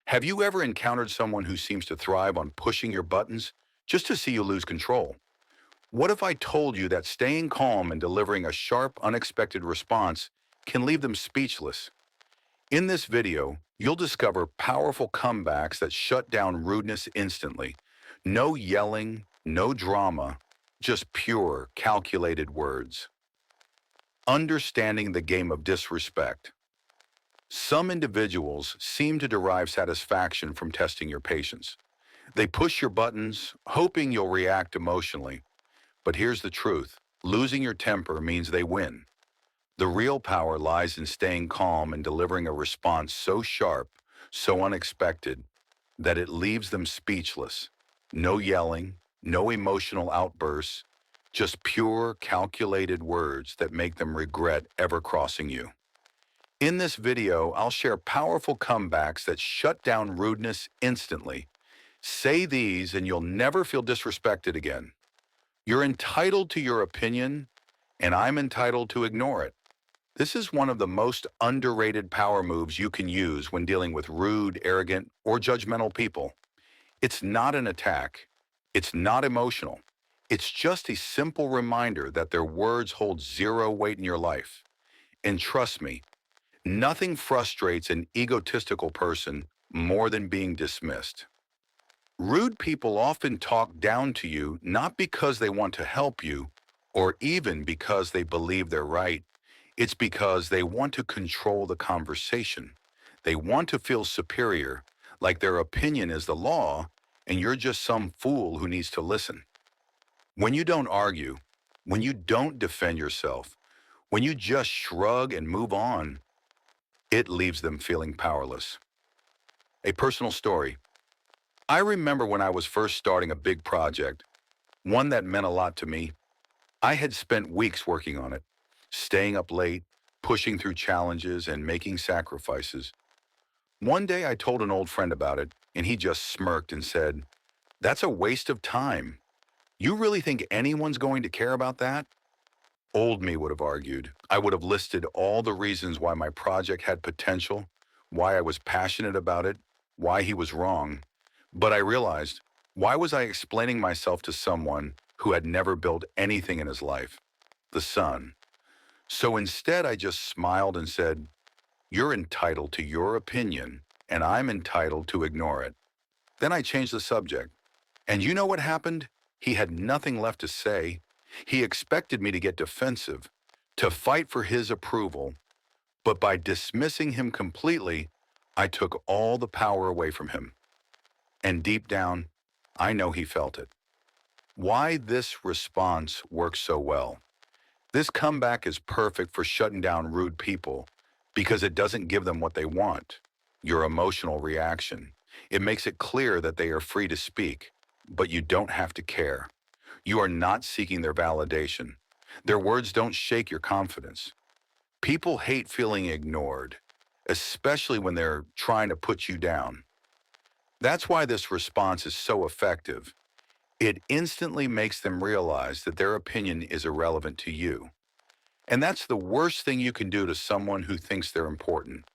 Have you ever encountered someone who seems to thrive on pushing your buttons just to see you lose control? What if I told you that staying calm and delivering a sharp, unexpected response can leave them speechless? In this video, you'll discover powerful comebacks that shut down rudeness instantly. No yelling, no drama, just pure, calculated words. Understanding the game of disrespect. Some individuals seem to derive satisfaction from testing your patience. They push your buttons, hoping you'll react emotionally. But here's the truth. Losing your temper means they win. The real power lies in staying calm and delivering a response so sharp, so unexpected, that it leaves them speechless. No yelling, no emotional outbursts, just pure, calculated words that make them regret ever crossing you. In this video, I'll share powerful comebacks that shut down rudeness instantly. Say these and you'll never feel disrespected again. You're entitled to your opinion, and I'm entitled to ignore it. This is one of the most underrated power moves you can use when dealing with rude, arrogant, or judgmental people. It's not an attack. It's not emotional. It's just a simple reminder that their words hold zero weight in your life. And trust me, nothing frustrates an egotistical person more than being dismissed. Rude people often talk down to you not because they want to help you or even because they believe they're right. It's because they want to control the conversation. They want to feel superior, like their opinion is the law and you're just some fool who needs to listen. When you don't argue, when you don't defend yourself, when you just shrug and move on, it leaves them feeling powerless. A personal story. I remember when I was first starting a big project, one that meant a lot to me. I had spent weeks working on it, staying up late, pushing through challenges, and making sacrifices. One day I told an old friend about it, and he just smirked and said, "That's a waste of time. You really think anyone's going to care about that?" Old me would have argued. I would have listed all the reasons why my project had potential, why I was passionate about it, why he was wrong. But I realized, why was I explaining myself to someone who had never built anything in his life? The sun. So instead, I just smiled and said, "You're entitled to your opinion, and I'm entitled to ignore it." Then I changed the subject. And you know what happened? He had nothing left to say. He expected me to get defensive, to fight for his approval, but by dismissing him completely, I took all the power away from him. And deep down, I know he felt it. Why this response works so well. This comeback is perfect for shutting down rude people because it doesn't give them what they want, your emotional reaction. It makes it clear that they are free to speak, but you don't have to care. You are not seeking their validation. Their words don't shake your confidence. People hate feeling ignored, especially when they're trying to put you down. That's why this response is so effective. It instantly makes them realize that their opinion is irrelevant to you. And that's the worst thing you can do to someone who thinks they're important.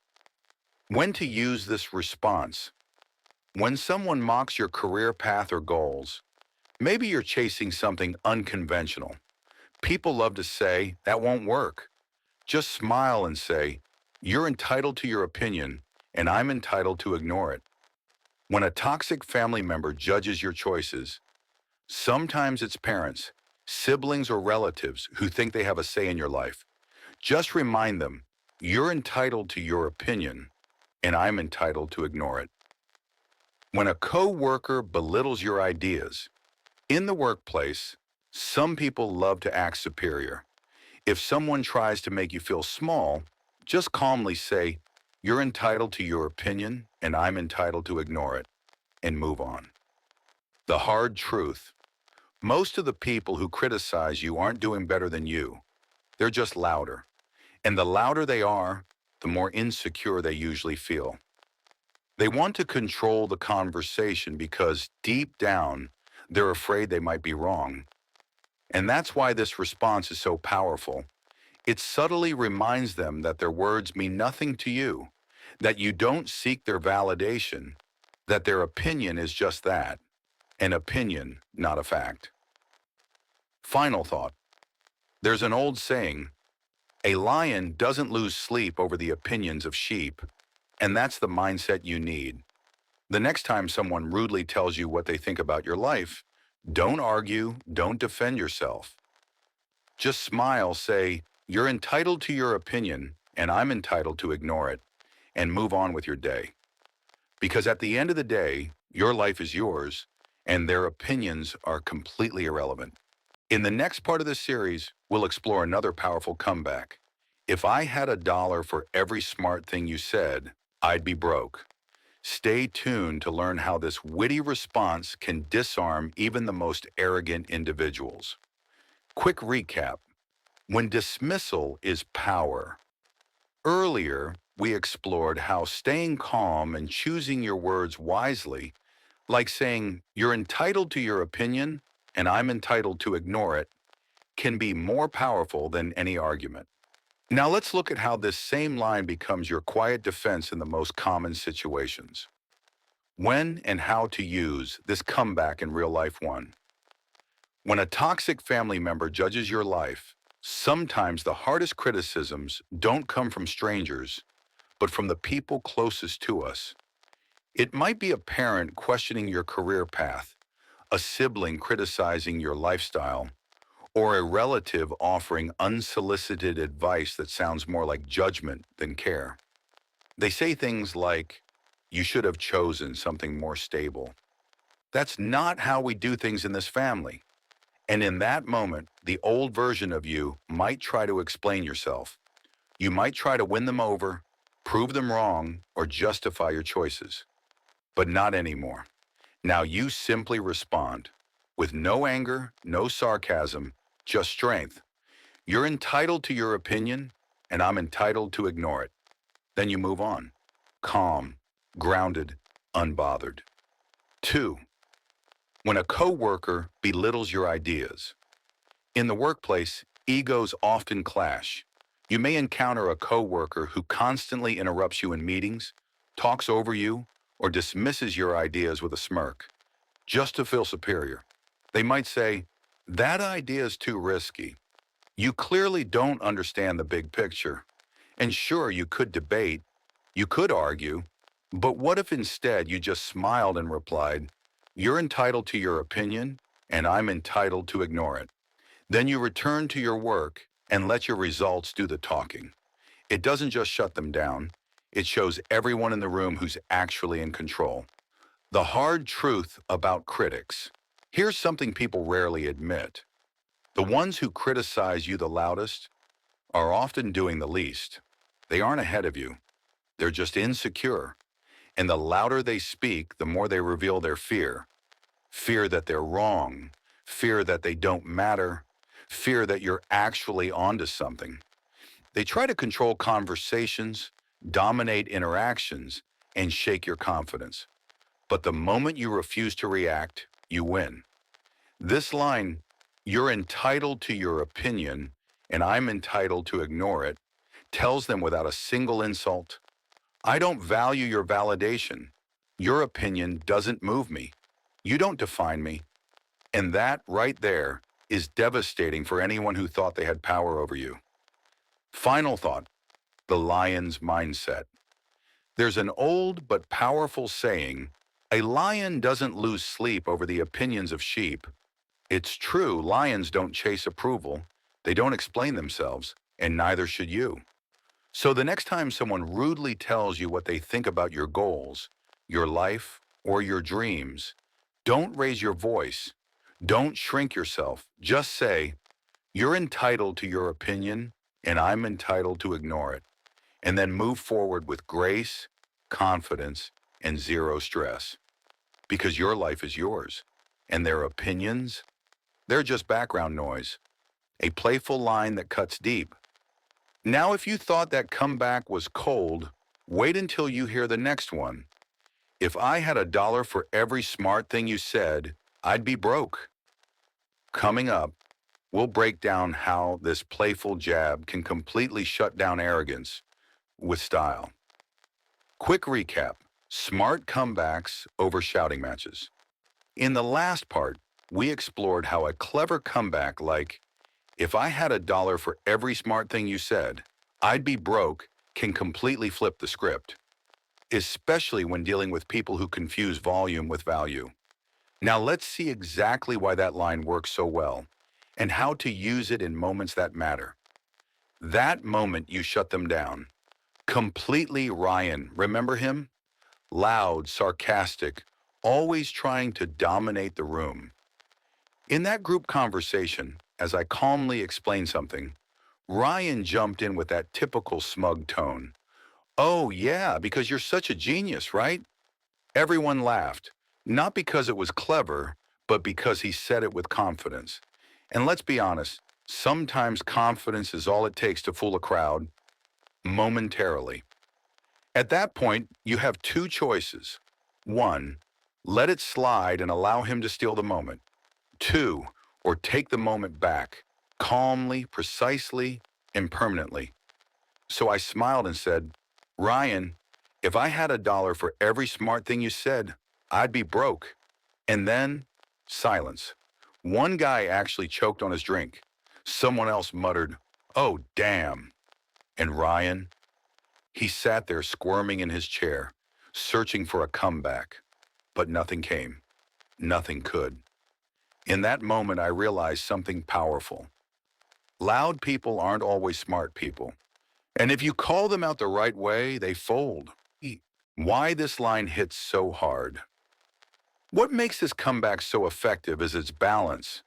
When to use this response? When someone mocks your career path or goals, maybe you're chasing something unconventional. People love to say, "That won't work." Just smile and say, "You're entitled to your opinion, and I'm entitled to ignore it." When a toxic family member judges your choices, sometimes it's parents, siblings, or relatives who think they have a say in your life. Just remind them, you're entitled to your opinion, and I'm entitled to ignore it. When a coworker belittles your ideas, in the workplace, some people love to act superior. If someone tries to make you feel small, just calmly say, "You're entitled to your opinion, and I'm entitled to ignore it," and move on. The hard truth. Most of the people who criticize you aren't doing better than you. They're just louder. And the louder they are, the more insecure they usually feel. They want to control the conversation because deep down, they're afraid they might be wrong. And that's why this response is so powerful. It subtly reminds them that their words mean nothing to you, that you don't seek their validation, that their opinion is just that, an opinion, not a fact. Final thought. There's an old saying, a lion doesn't lose sleep over the opinions of sheep, and that's the mindset you need. The next time someone rudely tells you what they think about your life, don't argue, don't defend yourself. Just smile, say, you're entitled to your opinion, and I'm entitled to ignore it, and move on with your day. Because at the end of the day, your life is yours, and their opinions are completely irrelevant. In the next part of this series, we'll explore another powerful comeback. If I had a dollar for every smart thing you said, I'd be broke. Stay tuned to learn how this witty response can disarm even the most arrogant individuals. Quick recap. When dismissal is power. Earlier, we explored how staying calm and choosing your words wisely, like saying, you're entitled to your opinion and I'm entitled to ignore it, can be more powerful than any argument. Now let's look at how this same line becomes your quiet defense in the most common situations. When and how to use this comeback in real life. One. When a toxic family member judges your life, sometimes the hardest criticisms don't come from strangers, but from the people closest to us. It might be a parent questioning your career path, a sibling criticizing your lifestyle, or a relative offering unsolicited advice that sounds more like judgment than care. They say things like, you should have chosen something more stable. That's not how we do things in this family. And in that moment, the old version of you might try to explain yourself. You might try to win them over, prove them wrong, or justify your choices. But not anymore. Now you simply respond. With no anger, no sarcasm, just strength. You're entitled to your opinion, and I'm entitled to ignore it. Then you move on. Calm, grounded, unbothered. 2. When a coworker belittles your ideas. In the workplace, egos often clash. You may encounter a coworker who constantly interrupts you in meetings, talks over you, or dismisses your ideas with a smirk, just to feel superior. They might say, that idea is too risky. You clearly don't understand the big picture. And sure, you could debate, you could argue, but what if instead you just smiled and replied, you're entitled to your opinion, and I'm entitled to ignore it. Then you return to your work and let your results do the talking. It doesn't just shut them down, it shows everyone in the room who's actually in control. The hard truth about critics. Here's something people rarely admit. The ones who criticize you the loudest are often doing the least. They aren't ahead of you. They're just insecure. And the louder they speak, the more they reveal their fear. Fear that they're wrong. Fear that they don't matter. Fear that you're actually onto something. They try to control conversations, dominate interactions, and shake your confidence. But the moment you refuse to react, you win. This line, you're entitled to your opinion, and I'm entitled to ignore it, tells them without a single insult, I don't value your validation. Your opinion doesn't move me. You don't define me. And that right there is devastating for anyone who thought they had power over you. Final thought, the lion's mindset. There's an old but powerful saying, a lion doesn't lose sleep over the opinions of sheep. It's true, lions don't chase approval, they don't explain themselves, and neither should you. So the next time someone rudely tells you what they think about your goals, your life, or your dreams, don't raise your voice. Don't shrink yourself. Just say, you're entitled to your opinion, and I'm entitled to ignore it. And then move forward with grace, confidence, and zero stress. Because your life is yours, and their opinions, they're just background noise. A playful line that cuts deep. Now, if you thought that comeback was cold, wait until you hear the next one. If I had a dollar for every smart thing you said, I'd be broke. Coming up, we'll break down how this playful jab can completely shut down arrogance with style. Quick recap. Smart comebacks over shouting matches. In the last part, we explored how a clever comeback like, if I had a dollar for every smart thing you said, I'd be broke, can completely flip the script, especially when dealing with people who confuse volume with value. Now let's see exactly why that line works so well and how to use it in moments that matter. That moment you shut them down. Completely Ryan, remember him? Loud, sarcastic, always trying to dominate the room. In that group conversation, as I calmly explained something, Ryan jumped in with that typical smug tone. Oh, yeah, because you're such a genius, right? Everyone laughed, not because it was clever, but because he said it with confidence. And let's be honest, sometimes confidence is all it takes to fool a crowd momentarily. At that point, you have two choices. One, let it slide and allow him to steal the moment. Two, or take the moment back, calmly, precisely, and permanently. So I smiled and said, Ryan, if I had a dollar for every smart thing you said, I'd be broke. And then, silence. One guy actually choked on his drink. Someone else muttered, oh, damn. And Ryan, he sat there squirming in his chair, searching for a comeback. But nothing came. Nothing could. In that moment, I realized something powerful. Loud people aren't always smart people. And if you call them out the right way, they fold. Why this line hits so hard? What makes this comeback so effective is its balance.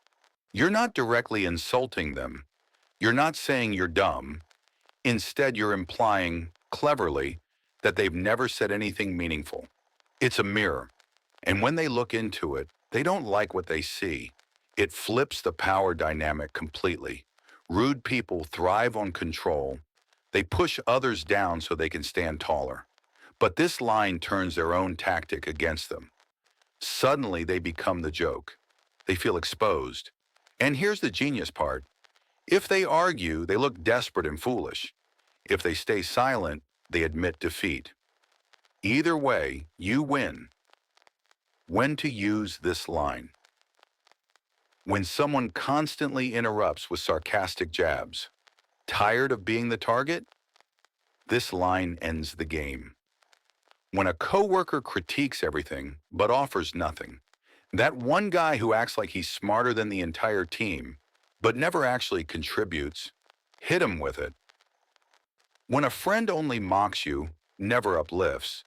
You're not directly insulting them. You're not saying you're dumb. Instead, you're implying, cleverly, that they've never said anything meaningful. It's a mirror. And when they look into it, they don't like what they see. It flips the power dynamic completely. Rude people thrive on control. They push others down so they can stand taller. But this line turns their own tactic against them. Suddenly, they become the joke. They feel exposed. And here's the genius part. If they argue, they look desperate and foolish. If they stay silent, they admit defeat. Either way, you win. When to use this line? When someone constantly interrupts with sarcastic jabs. Tired of being the target? This line ends the game. When a coworker critiques everything but offers nothing. That one guy who acts like he's smarter than the entire team but never actually contributes. Hit him with it. When a friend only mocks you, never uplifts.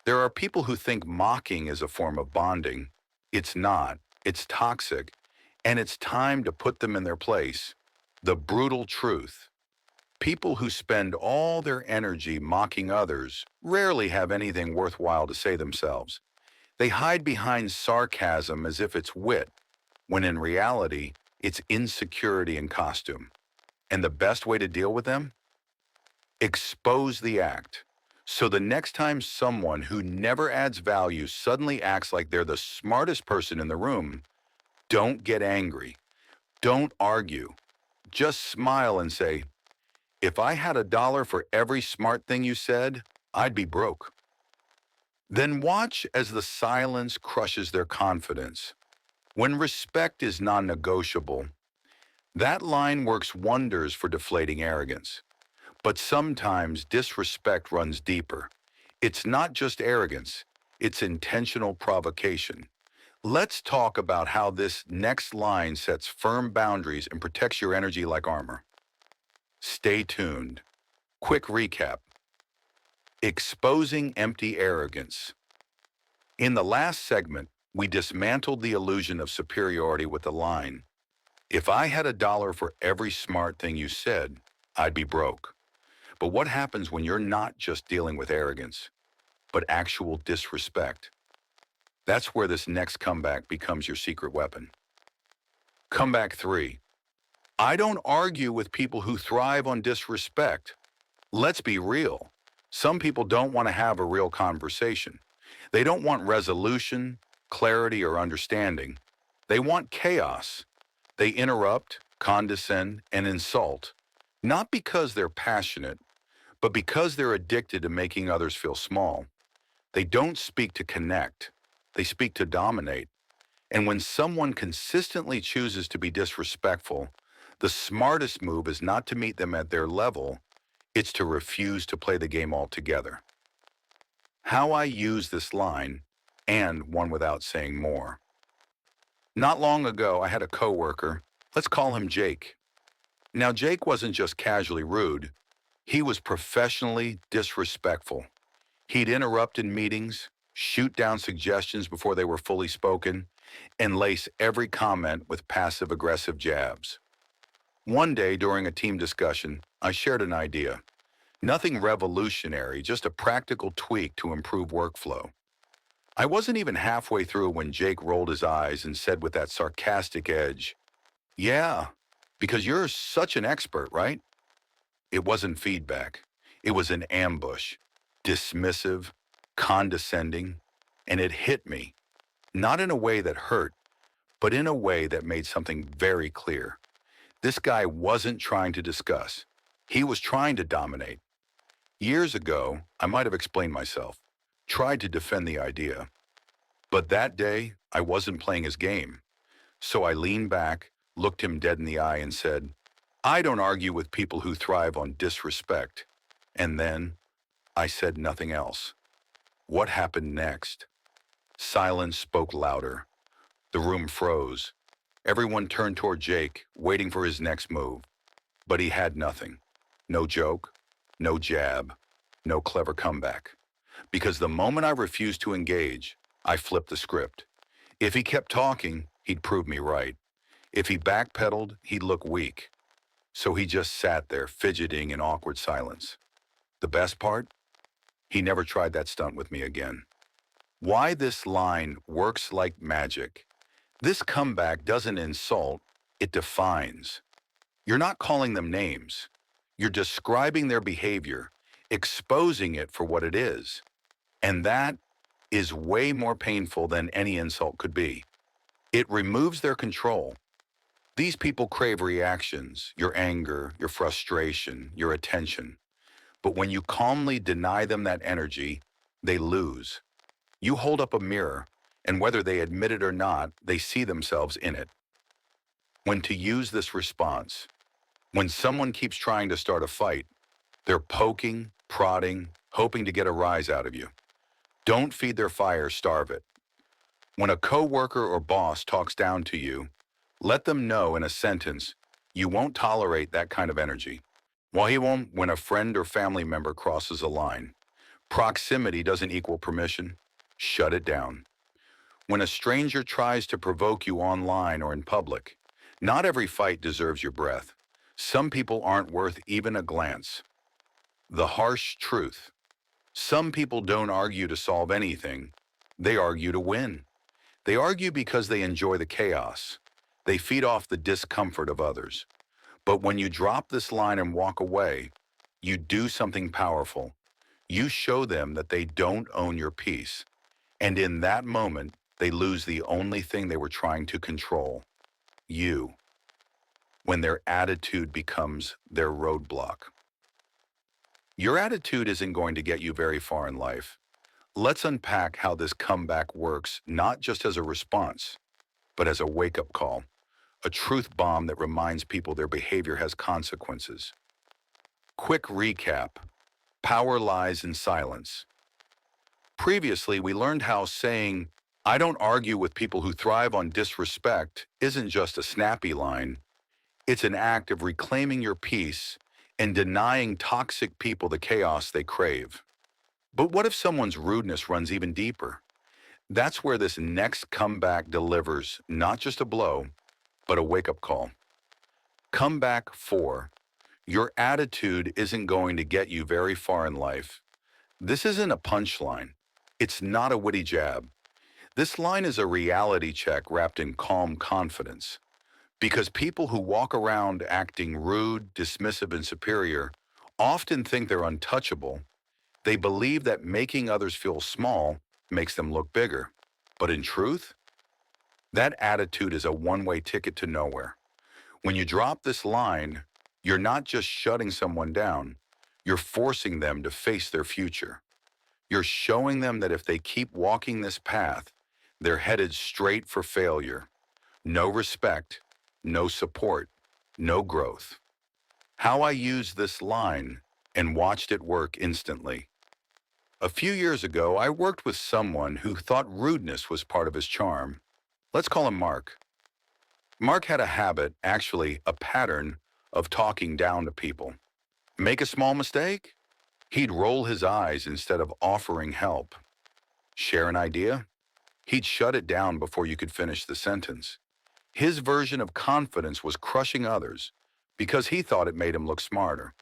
There are people who think mocking is a form of bonding. It's not. It's toxic. And it's time to put them in their place. The brutal truth. People who spend all their energy mocking others rarely have anything worthwhile to say themselves. They hide behind sarcasm as if it's wit, when in reality, it's insecurity in costume. And the best way to deal with them? Expose the act. So the next time someone who never adds value suddenly acts like they're the smartest person in the room, don't get angry. Don't argue. Just smile and say, if I had a dollar for every smart thing you said, I'd be broke. Then watch as the silence crushes their confidence. When respect is non-negotiable, that line works wonders for deflating arrogance. But sometimes disrespect runs deeper. It's not just arrogance, it's intentional provocation. Let's talk about how this next line sets firm boundaries and protects your energy like armor. Stay tuned. Quick recap. Exposing empty arrogance. In the last segment, we dismantled the illusion of superiority with the line, if I had a dollar for every smart thing you said, I'd be broke. But what happens when you're not just dealing with arrogance, but actual disrespect? That's where this next comeback becomes your secret weapon. Comeback 3. I don't argue with people who thrive on disrespect. Let's be real. Some people don't want to have a real conversation. They don't want resolution, clarity, or understanding. They want chaos. They interrupt, condescend, and insult, not because they're passionate, but because they're addicted to making others feel small. They don't speak to connect. They speak to dominate. And when someone consistently chooses to be disrespectful, the smartest move is not to meet them at their level, it's to refuse to play the game altogether. How I use this line, and one without saying more. Not long ago, I had a coworker, let's call him Jake. Now, Jake wasn't just casually rude, he was professionally disrespectful. He'd interrupt in meetings, shoot down suggestions before they were fully spoken, and lace every comment with passive-aggressive jabs. One day during a team discussion, I shared an idea. Nothing revolutionary, just a practical tweak to improve workflow. I wasn't even halfway through when Jake rolled his eyes and said with that sarcastic edge, "Yeah, because you're such an expert, right?" It wasn't feedback. It was an ambush, dismissive, condescending, and it hit me, not in a way that hurt, but in a way that made something very clear. This guy wasn't trying to discuss. He was trying to dominate. Years ago, I might have explained myself, tried to defend the idea. But that day, I wasn't playing his game. So I leaned back, looked him dead in the eye and said, "I don't argue with people who thrive on disrespect." And then I said nothing else. What happened next? Silence spoke louder. The room froze. Everyone turned toward Jake, waiting for his next move. But he had nothing. No joke, no jab, no clever comeback. Because the moment I refused to engage, I flipped the script. If he kept talking, he'd prove me right. If he backpedaled, he'd look weak. So he just sat there, fidgeting in awkward silence. The best part? He never tried that stunt with me again. Why this line works like magic. This comeback doesn't insult, it defines. You're not calling them names. You're describing their behavior, exposing it for what it is. And that is way more painful than any insult could be. It removes their control. These people crave reactions, your anger, your frustration, your attention. But when you calmly deny them that energy, they lose. You hold up a mirror, and whether they admit it or not, they see themselves in it. When to use this response. When someone keeps trying to start a fight, they're poking, prodding, hoping to get a rise out of you. Don't feed their fire, starve it. When a coworker or boss talks down to you, let them know in a sentence, you won't tolerate that kind of energy. While he won't when a friend or family member crosses a line. Proximity doesn't equal permission. Shut it down. When a stranger tries to provoke you online or in public, not every fight deserves your breath. Some people aren't worth even a glance. The harsh truth. Some people don't argue to solve anything. They argue to win. They argue because they enjoy the chaos. They feed off the discomfort of others. But when you drop this line and walk away, you do something powerful. You show them that they don't own your peace. And in that moment, they lose the only thing they were trying to control, you. When their attitude becomes their roadblock. Your attitude isn't going to get you very far in life. Let's unpack how this comeback works, not just as a response, but as a wake-up call, a truth bomb that reminds people their behavior has consequences. Quick recap. Power lies in silence. Previously, we learned how saying, "I don't argue with people who thrive on disrespect," isn't just a snappy line. It's an act of reclaiming your peace and denying toxic people the chaos they crave. But what if someone's rudeness runs even deeper? That's where this next comeback delivers not just a blow, but a wake-up call. Comeback 4. Your attitude isn't going to get you very far in life. This isn't a punchline. It's not a witty jab. This line is a reality check wrapped in calm confidence. Because people who walk around acting rude, dismissive, and superior often think they're untouchable. They believe that making others feel small makes them look bigger. But in truth, that attitude is a one-way ticket to nowhere. When you drop this line, you're not just shutting someone down, you're forcing them to face their future. You're showing them that if they keep walking this path, they're headed straight for failure. No respect, no support, no growth. How I used this line and watched it work instantly. A few years ago, I worked with someone who thought rudeness was part of his charm. Let's call him Mark. Mark had a habit, actually a pattern, of talking down to people. Make a small mistake? He'd roll his eyes instead of offering help. Share an idea? He'd shut it down before you could finish the sentence. His version of confidence was crushing others because he thought it made him look smarter.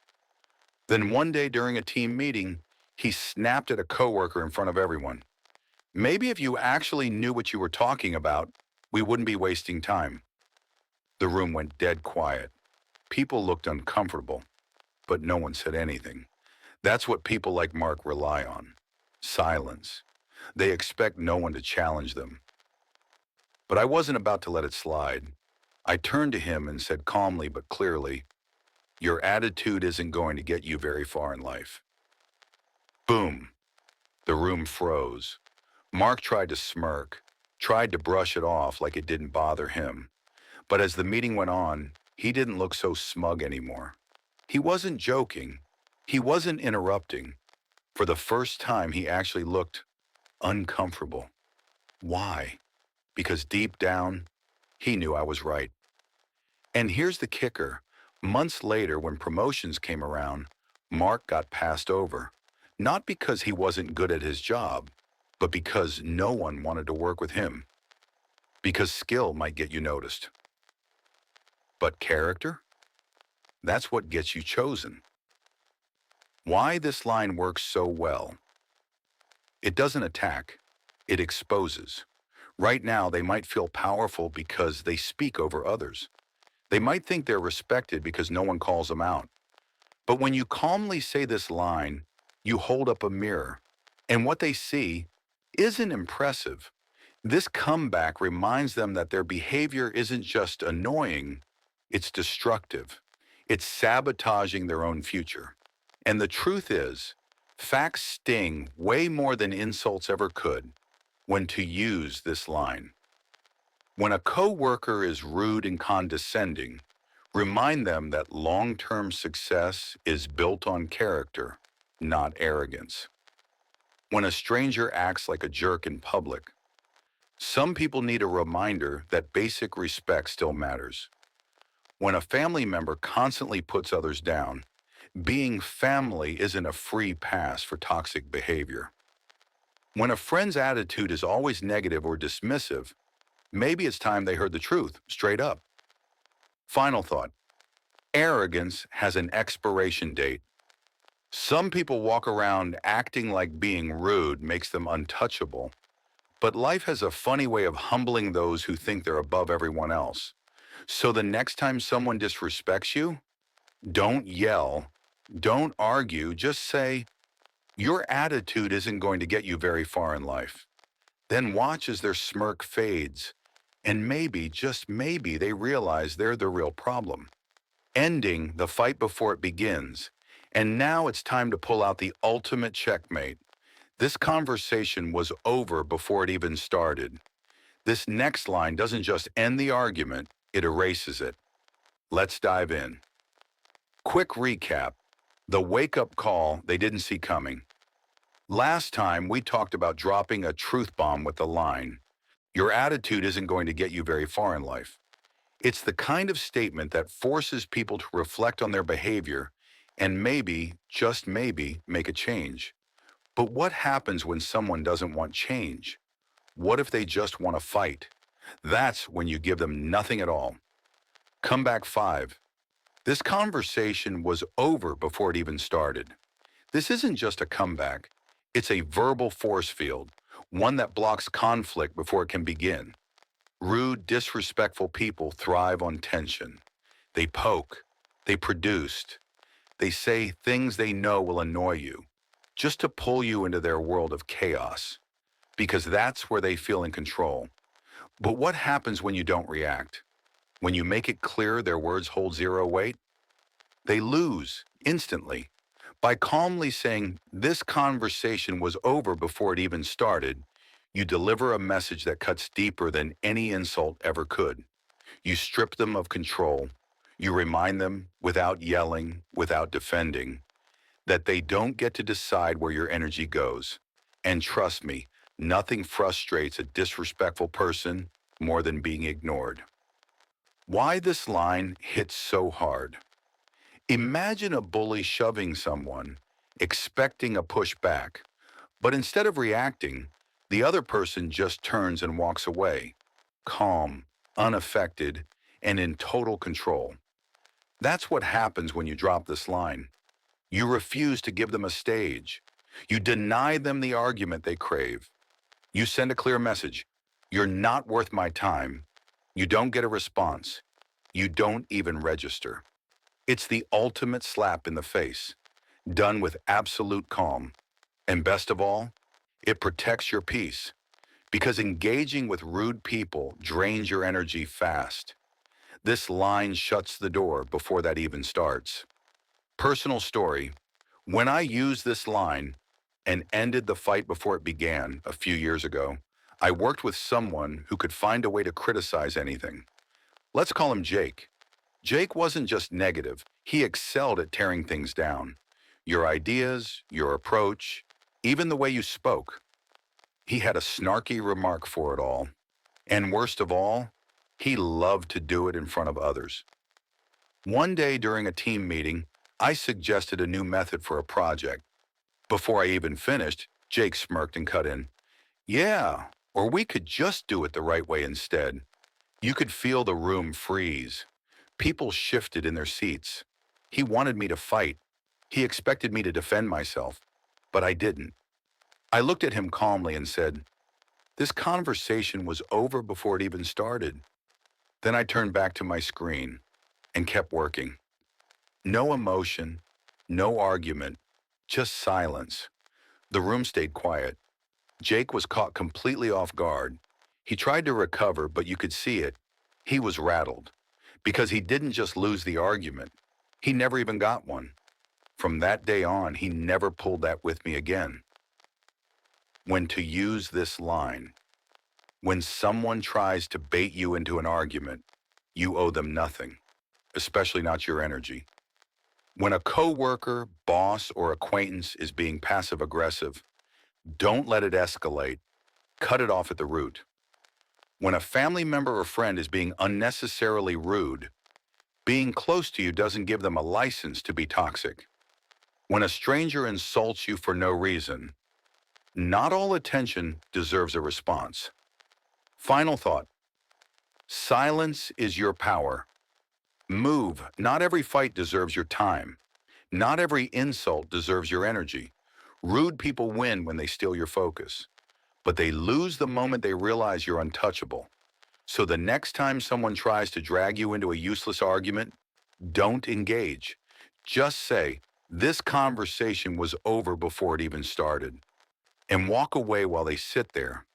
Then one day during a team meeting, he snapped at a coworker in front of everyone. Maybe if you actually knew what you were talking about, we wouldn't be wasting time. The room went dead quiet. People looked uncomfortable, but no one said anything. That's what people like Mark rely on. Silence. They expect no one to challenge them. But I wasn't about to let it slide. I turned to him and said calmly but clearly, "Your attitude isn't going to get you very far in life." Boom. The room froze. Mark tried to smirk, tried to brush it off like it didn't bother him. But as the meeting went on, he didn't look so smug anymore. He wasn't joking. He wasn't interrupting. For the first time, he actually looked uncomfortable. Why? Because deep down, he knew I was right. And here's the kicker. Months later, when promotions came around, Mark got passed over. Not because he wasn't good at his job, but because no one wanted to work with him. Because skill might get you noticed. But character? That's what gets you chosen. Why this line works so well? It doesn't attack, it exposes. Right now, they might feel powerful because they speak over others. They might think they're respected because no one calls them out. But when you calmly say this line, you hold up a mirror, and what they see isn't impressive. This comeback reminds them that their behavior isn't just annoying, it's destructive. It's sabotaging their own future. And the truth is, facts sting way more than insults ever could when to use this line. When a coworker is rude and condescending, remind them that long-term success is built on character, not arrogance. When a stranger acts like a jerk in public, some people need a reminder that basic respect still matters. When a family member constantly puts others down, being family isn't a free pass for toxic behavior. When a friend's attitude is always negative or dismissive, maybe it's time they heard the truth, straight up. Final thought. Arrogance has an expiration date. Some people walk around acting like being rude makes them untouchable, but life has a funny way of humbling those who think they're above everyone else. So the next time someone disrespects you, don't yell, don't argue, just say, "Your attitude isn't going to get you very far in life." Then watch as their smirk fades, and maybe, just maybe, they realize they're the real problem. Ending the fight before it begins. And now it's time to pull out the ultimate checkmate. This conversation was over before it even started. This next line doesn't just end the argument, it erases it. Let's dive in. Quick recap. The wake-up call they didn't see coming. Last time, we talked about dropping a truth bomb with the line, "Your attitude isn't going to get you very far in life." It's the kind of statement that forces people to reflect on their behavior and maybe, just maybe, make a change. But what happens when someone doesn't want change? What if they just want to fight? That's when you give them nothing at all. Comeback 5. This conversation was over before it even started. This isn't just a comeback. It's a verbal force field, one that blocks conflict before it can begin. Rude, disrespectful people thrive on tension. They poke. They produce. They say things they know will annoy you, just to pull you into their world of chaos, because that's where they feel in control. But what happens when you don't react? When you make it clear their words hold zero weight? They lose instantly. By calmly saying, this conversation was over before it even started, you deliver a message that cuts deeper than any insult ever could. You strip them of control. You remind them, without yelling, without defending, that they don't get to decide where your energy goes. And trust me, nothing frustrates a disrespectful person more than being ignored. Why this line hits so hard? Imagine a bully shoving someone, expecting a pushback, but instead of reacting, the other person just turns and walks away, calm, unaffected, and in total control. That's what happens when you drop this line. You refuse to give them a stage. You deny them the argument they crave. You send a clear message. You're not worth my time. You don't get a response. You don't even register. It's the ultimate slap in the face, done with absolute calm. And best of all, it protects your peace, because engaging with rude people drains your energy fast. This line shuts the door before that even starts. Personal story: when I used this line and ended the fight before it began a few years ago, I worked with someone who could find a way to criticize anything. Let's call him Jake. Jake wasn't just negative, he excelled at tearing things down. Your ideas, your approach, even the way you spoke. He had a snarky remark for it all. And worst of all, he loved to do it in front of others. One day during a team meeting, I suggested a new method for a project. Before I even finished, Jake smirked and cut in. Yeah, or we could just do it the right way instead. You could feel the room freeze. People shifted in their seats. He wanted me to fight. He expected me to defend myself, but I didn't. I looked at him calmly and said, this conversation was over before it even started. Then I turned back to my screen and kept working. No emotion, no argument, just silence. The room stayed quiet. Jake was caught completely off guard. He tried to recover, but you could see it. He was rattled, because he didn't just lose the argument. He never even got one. From that day on, he never pulled that with me again. When to use this line: when someone tries to bait you into an argument, you owe them nothing, especially not your energy. When a coworker, boss, or acquaintance is being passive-aggressive, don't let it escalate. Cut it off at the root. When a family member or friend is being unnecessarily rude, being close to you doesn't give them a license to be toxic. When a stranger insults you for no reason, not all attention deserves a response. Final thought: silence is your power. Move. Not every fight deserves your time. Not every insult deserves your energy. Rude people win when they steal your focus, but they lose the moment they realize you're untouchable. So the next time someone tries to drag you into a useless argument, don't engage. Just say, this conversation was over before it even started, and walk away while they sit there,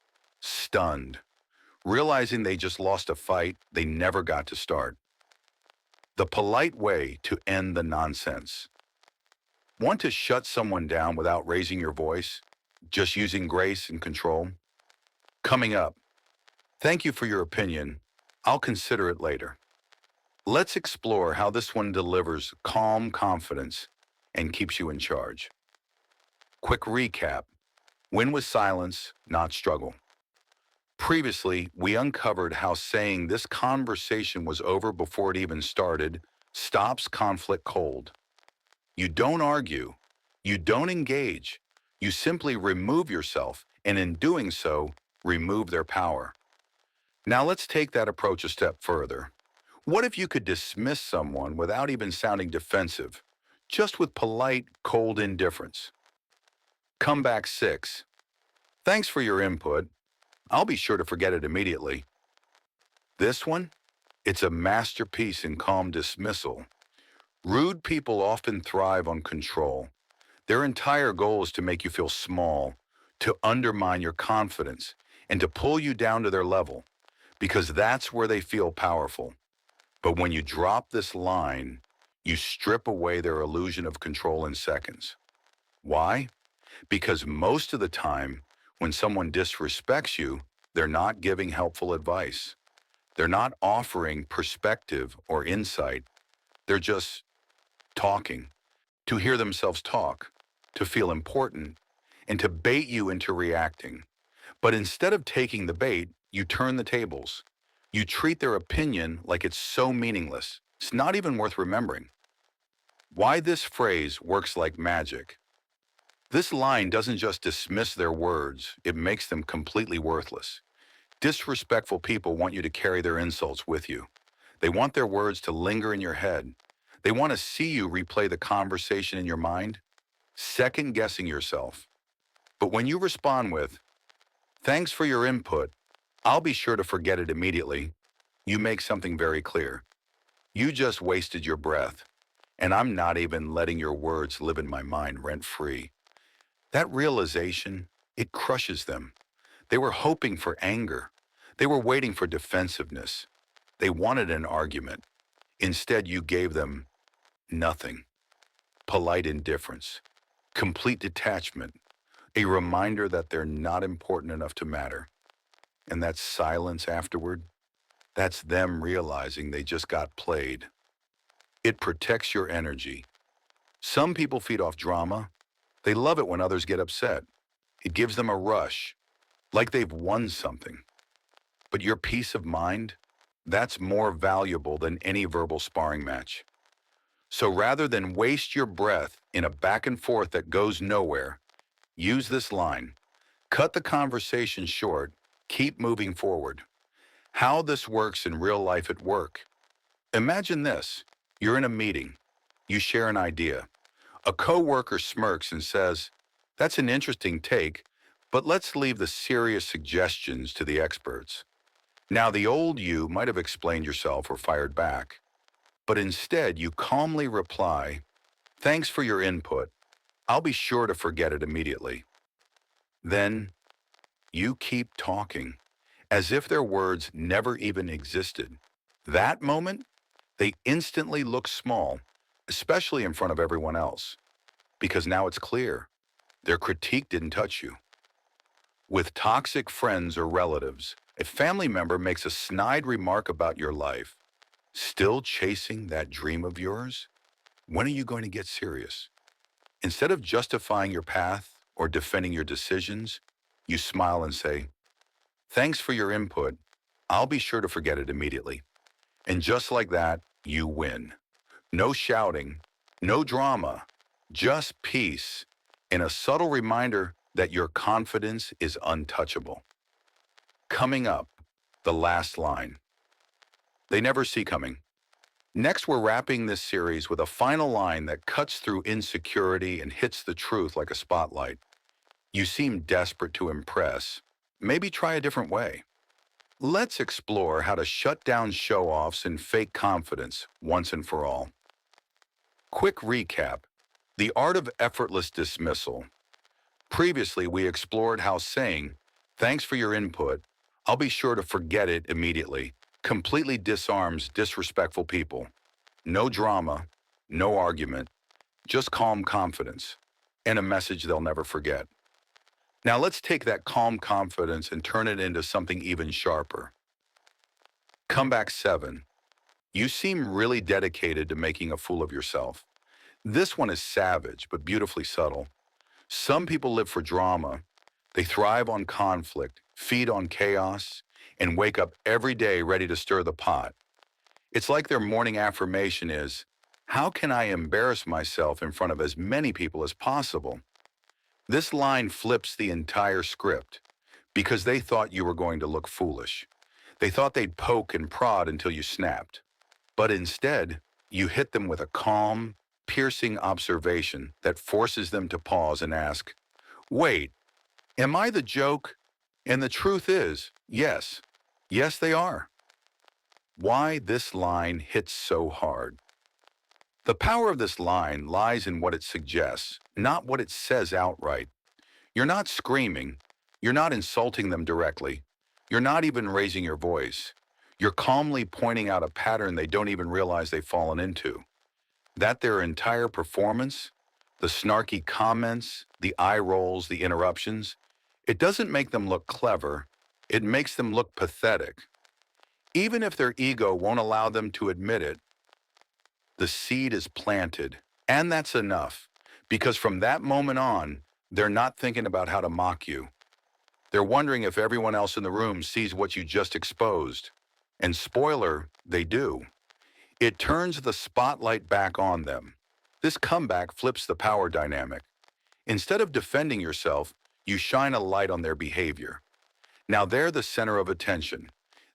stunned, realizing they just lost a fight they never got to start. The polite way to end the nonsense. Want to shut someone down without raising your voice, just using grace and control? Coming up, thank you for your opinion. I'll consider it later. Let's explore how this one delivers calm confidence and keeps you in charge. Quick recap: win with silence, not struggle. Previously, we uncovered how saying this conversation was over before it even started stops conflict cold. You don't argue. You don't engage. You simply remove yourself, and in doing so, remove their power. Now let's take that approach a step further. What if you could dismiss someone without even sounding defensive, just with polite, cold indifference? Comeback 6. Thanks for your input. I'll be sure to forget it immediately. This one? It's a masterpiece in calm dismissal. Rude people often thrive on control. Their entire goal is to make you feel small, to undermine your confidence, and to pull you down to their level, because that's where they feel powerful. But when you drop this line, You strip away their illusion of control in seconds. Why? Because most of the time, when someone disrespects you, they're not giving helpful advice. They're not offering perspective or insight. They're just talking to hear themselves talk, to feel important, and to bait you into reacting. But instead of taking the bait, you turn the tables. You treat their opinion like it's so meaningless. It's not even worth remembering. Why this phrase works like magic. This line doesn't just dismiss their words, it makes them completely worthless. Disrespectful people want you to carry their insults with you. They want their words to linger in your head. They want to see you replay the conversation in your mind, second guessing yourself. But when you respond with, "Thanks for your input, I'll be sure to forget it immediately," you make something very clear. You just wasted your breath, and I'm not even letting your words live in my mind rent-free. That realization, it crushes them. They were hoping for anger. They were waiting for defensiveness. They wanted an argument. Instead, you gave them nothing. Polite indifference, complete detachment, a reminder that they're not important enough to matter. And that silence afterward, that's them realizing they just got played. It protects your energy. Some people feed off drama. They love it when others get upset. It gives them a rush, like they've won something. But your peace of mind, that's more valuable than any verbal sparring match. So rather than waste your breath in a back and forth that goes nowhere, use this line. Cut the conversation short. Keep moving forward. How this works in real life at work. Imagine this. You're in a meeting. You share an idea. A coworker smirks and says, "That's an interesting take, but let's leave the serious suggestions to the experts." Now, the old you might have explained yourself or fired back, but instead you calmly reply, "Thanks for your input. I'll be sure to forget it immediately." Then you keep talking, as if their words never even existed. That moment, they instantly look small, especially in front of everyone else, because now it's clear their critique didn't touch you. With toxic friends or relatives, a family member makes a snide remark about your life. Still chasing that dream of yours? When are you going to get serious? Instead of justifying your path or defending your decisions, you smile and say, "Thanks for your input. I'll be sure to forget it immediately." And just like that, you win. No shouting, no drama, just peace, and a subtle reminder that your confidence is untouchable. Coming up, the last line. They never see coming. Next, we're wrapping this series with a final line that cuts through insecurity and hits the truth like a spotlight. You seem desperate to impress. Maybe try a different way. Let's explore how to shut down show-offs and fake confidence once and for all. Quick recap. The art of effortless dismissal. Previously, we explored how saying, "Thanks for your input, I'll be sure to forget it immediately," completely disarms disrespectful people. No drama, no argument, just calm confidence, and a message they'll never forget. Now let's take that calm confidence and turn it into something even sharper. Comeback 7. You seem really dedicated to making a fool of yourself. This one is savage, but beautifully subtle. Some people live for drama. They thrive on conflict, feed on chaos, and wake up every day ready to stir the pot. It's like their morning affirmation is, "How can I embarrass myself in front of as many people as possible?" This line flips the entire script because they thought you were going to look foolish. They thought they'd poke and prod until you snapped. But instead, you hit them with a calm, piercing observation that forces them to pause and ask, "Wait, am I the joke?" And the truth is, yes. Yes, they are. Why this line hits so hard? The power of this line lies in what it suggests, not what it says outright. You're not screaming. You're not insulting them directly. You're not even raising your voice. You're calmly pointing out a pattern they don't even realize they've fallen into. That their entire performance, the snarky comments, the eye rolls, the interruptions, it doesn't make them look clever, it makes them look pathetic. Even if their ego won't allow them to admit it, the seed is planted. And that's enough, because from that moment on, they're not thinking about how to mock you. They're wondering if everyone else in the room sees what you just exposed. And spoiler, they do. It turns the spotlight back on them. This comeback flips the power dynamic. Instead of defending yourself, you shine a light on their behavior. Now they're the center of attention.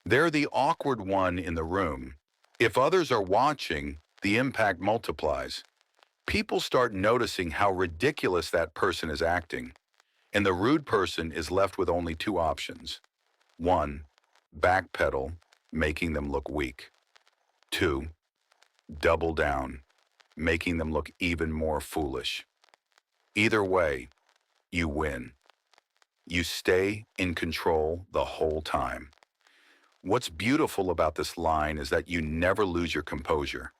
They're the awkward one in the room. If others are watching, the impact multiplies. People start noticing how ridiculous that person is acting, and the rude person is left with only two options. One, backpedal, making them look weak. Two, double down, making them look even more foolish. Either way, you win. You stay in control the whole time. What's beautiful about this line is that you never lose your composure.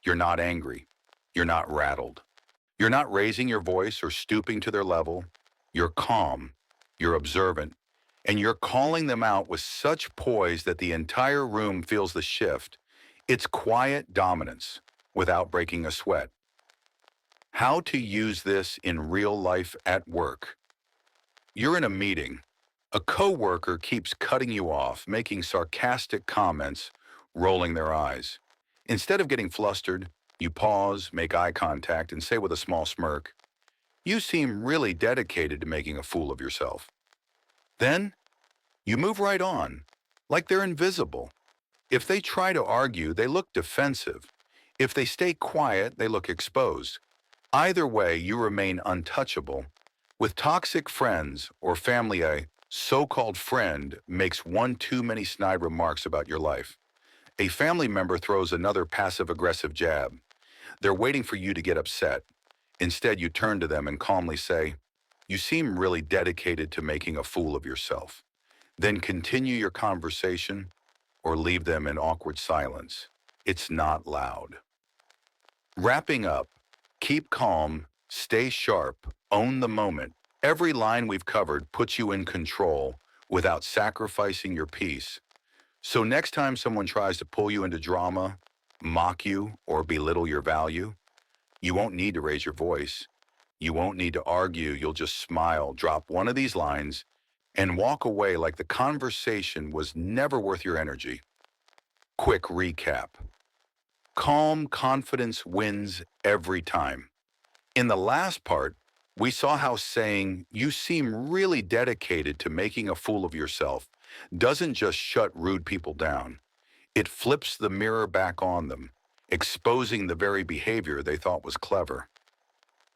You're not angry. You're not rattled. You're not raising your voice or stooping to their level. You're calm. You're observant. And you're calling them out with such poise that the entire room feels the shift. It's quiet dominance without breaking a sweat. How to use this in real life at work. You're in a meeting. A coworker keeps cutting you off, making sarcastic comments, rolling their eyes. Instead of getting flustered, you pause, make eye contact, and say with a small smirk, "You seem really dedicated to making a fool of yourself." Then, you move right on, like they're invisible. If they try to argue, they look defensive. If they stay quiet, they look exposed. Either way, you remain untouchable. With toxic friends or family, a so-called friend makes one too many snide remarks about your life. A family member throws another passive-aggressive jab. They're waiting for you to get upset. Instead, you turn to them and calmly say, "You seem really dedicated to making a fool of yourself." Then continue your conversation or leave them in awkward silence. It's not loud. Wrapping up, keep calm, stay sharp, own the moment. Every line we've covered puts you in control without sacrificing your peace. So next time someone tries to pull you into drama, mock you, or belittle your value, you won't need to raise your voice. You won't need to argue. You'll just smile, drop one of these lines, and walk away like the conversation was never worth your energy. Quick recap. Calm confidence wins every time. In the last part, we saw how saying, "You seem really dedicated to making a fool of yourself," doesn't just shut rude people down. It flips the mirror back on them, exposing the very behavior they thought was clever.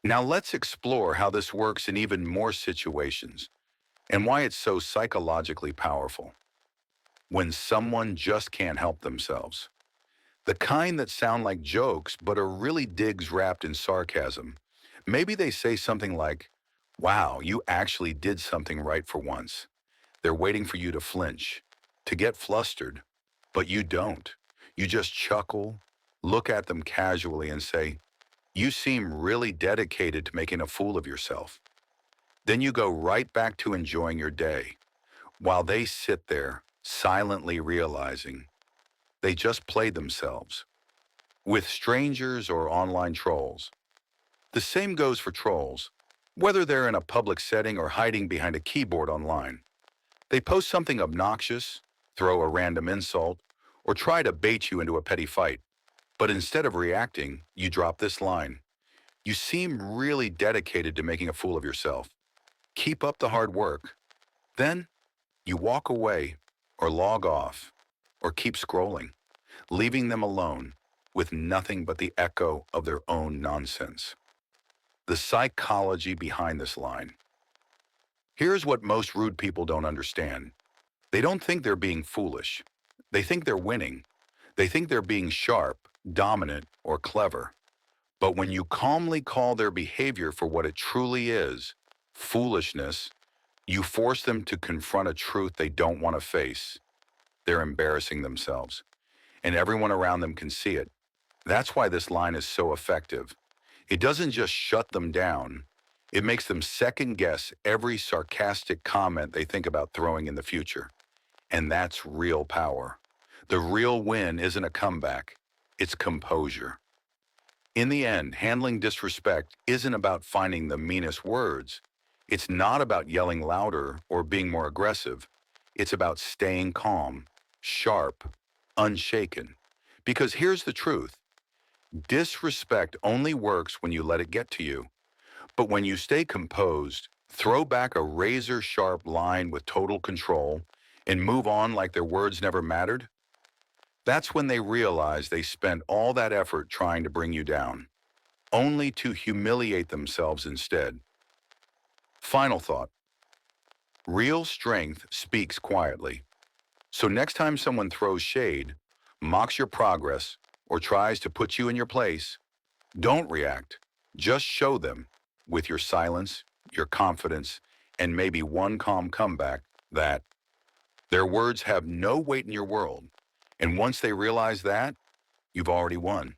Now let's explore how this works in even more situations and why it's so psychologically powerful. When someone just can't help themselves. The kind that sound like jokes but are really digs wrapped in sarcasm. Maybe they say something like, "Wow, you actually did something right for once." They're waiting for you to flinch, to get flustered, but you don't. You just chuckle, look at them casually and say, "You seem really dedicated to making a fool of yourself." Then you go right back to enjoying your day, while they sit there, silently realizing they just played themselves. With strangers or online trolls. The same goes for trolls, whether they're in a public setting or hiding behind a keyboard online. They post something obnoxious, throw a random insult, or try to bait you into a petty fight. But instead of reacting, you drop this line. "You seem really dedicated to making a fool of yourself. Keep up the hard work." Then you walk away or log off or keep scrolling, leaving them alone with nothing but the echo of their own nonsense. The psychology behind this line. Here's what most rude people don't understand. They don't think they're being foolish. They think they're winning. They think they're being sharp, dominant, or clever. But when you calmly call their behavior for what it truly is, foolishness, you force them to confront a truth they don't want to face. They're embarrassing themselves, and everyone around them can see it. That's why this line is so effective. It doesn't just shut them down, it makes them second guess every sarcastic comment they think about throwing in the future. And that's real power. The real win isn't a comeback, it's composure. In the end, handling disrespect isn't about finding the meanest words. It's not about yelling louder or being more aggressive. It's about staying calm, sharp, unshaken. Because here's the truth. Disrespect only works when you let it get to you. But when you stay composed, throw back a razor-sharp line with total control, and move on like their words never mattered, that's when they realize they spent all that effort trying to bring you down, only to humiliate themselves instead. Final thought. Real strength speaks quietly. So next time someone throws shade, mocks your progress, or tries to put you in your place, don't react. Just show them, with your silence, your confidence, and maybe one calm comeback, that their words have no weight in your world. And once they realize that, you've already won.